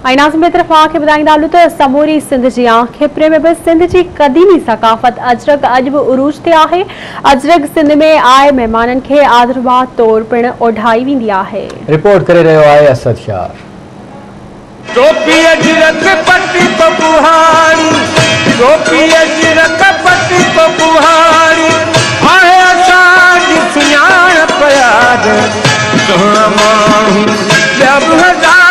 नाज़िम में तरफ़ आके ॿुधाईंदालू त समूरी सिंध जी खिपरे में भी सिंध की क़दीमी सकाफ़त अजरक अॼु भी उरूज ते आहे। अजरक सिंध में आए मेहमानन के आदरबाद तौर पिण ओढ़ाई वेंदी आहे। रिपोर्ट करे रहियो आहे असद शाह। टोपी अजरक पट्टी तो बुहारी, टोपी अजरक पट्टी तो बुहारी, आहे असांजी सुञाणप याद सोहणा माण्हू जब हज़ार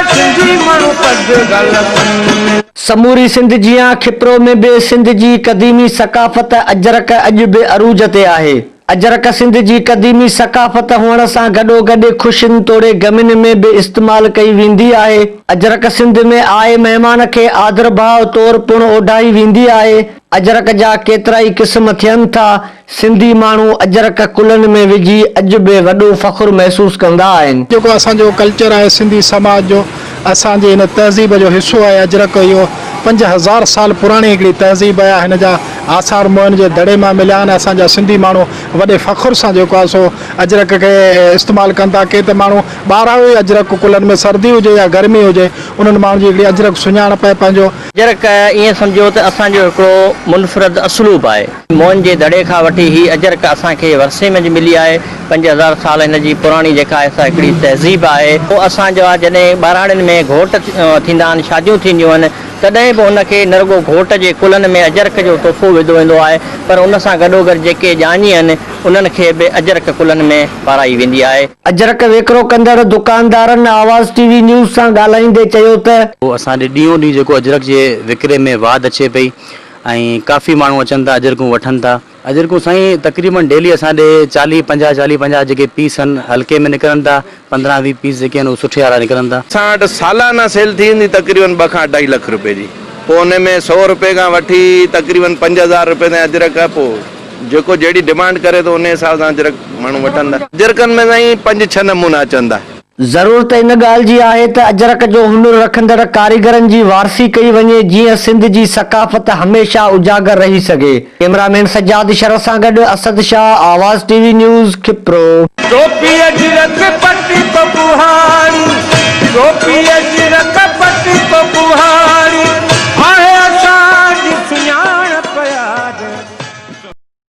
सिंधी माण्हू पद ग़लत। समूरी सिंध जी खिपरो में भी सिंध की क़दीमी सकाफ़त अजरक अॼु भी अरूज ते आहे। अजरक सिंध की क़दीमी सकाफ़त हुअण सां गॾोगॾु ख़ुशियुनि तोड़े ग़मिन में भी इस्तेमाल कई वेंदी आहे। अजरक सिंध में आए मेहमान के आदर भाव तौर पिण ओढ़ाई वेंदी आहे। अजरक जा केतरा ही क़िस्म थियनि था। सिंधी माण्हू अजरक कुलनि में विझी अॼु भी वॾो फ़ख्रु महसूसु कंदा आहिनि। जेको असांजो कल्चर आहे सिंधी समाज जो, असांजे इन तहज़ीब जो हिस्सो आहे। अजरक इहो 5000 साल पुराणी हिकिड़ी तहज़ीब आहे। हिन जा आसार मोहन जे दड़े मां मिलिया आहिनि। असांजा सिंधी माण्हू वॾे फ़ख्रु सां जेको आहे सो अजरक खे इस्तेमालु कनि था। के त माण्हू ॿारहं ई अजरक कुलनि में सर्दी हुजे या गर्मी हुजे, उन्हनि माण्हुनि जी हिकिड़ी अजरक सुञाणप आहे। पंहिंजो अजरक ईअं सम्झो त असांजो हिकिड़ो मुनफ़रद असलूब आहे। मोहन जे दड़े खां वठी ही अजरक असांखे वरसे में मिली आहे। 5000 साल हिन जी पुराणी जेका आहे हिकिड़ी तहज़ीब आहे। पोइ असांजो आहे जॾहिं ॿारहाड़ियुनि में घोट थींदा आहिनि, शादियूं थींदियूं आहिनि, तॾहिं बि हुनखे न रुगो घोट जे कुलनि में अजरक जो तोहफ़ो विधो वेंदो आहे, पर उन सां गॾोगॾु जेके ॼाणी आहिनि उन्हनि खे बि अजरक कुलनि में पाराई वेंदी आहे। अजरक विकिरो कंदड़ दुकानदारनि आवाज़ टीवी न्यूज़ सां ॻाल्हाईंदे चयो त असांजे ॾींहों ॾींहुं जेको अजरक जे विकिरे में वाध अचे पई ऐं काफ़ी माण्हू अचनि था, अजरकूं वठनि था। अजरकूं साईं तक़रीबन डेली असांजे 40-50 जेके पीस आहिनि हल्के में निकिरनि था। 15-20 पीस जेके आहिनि उहे सुठे वारा निकिरनि था। असां वटि सालाना सेल थी वेंदी तक़रीबन 2 खां 2.5 लख रुपए जी। पोइ हुन में 100 रुपए खां वठी तक़रीबन 5000 रुपए ताईं अजरक आहे। पोइ जेको जहिड़ी डिमांड करे थो उन हिसाब सां अजरक माण्हू वठनि था। अजरकनि में साईं 5-6 नमूना अचनि था। ज़रूरत इन ॻाल्हि जी आहे त अजरक जो हुनुर रखंदड़ कारीगरनि जी वारसी कई वञे, जीअं सिंध जी सकाफ़त हमेशा उजागर रही सघे। कैमरामैन सज्जाद शरफ सां गॾु असद शाह, आवाज़ टीवी न्यूज़, खिपरो। टोपी अजरक पट्टी तो बुहारी, टोपी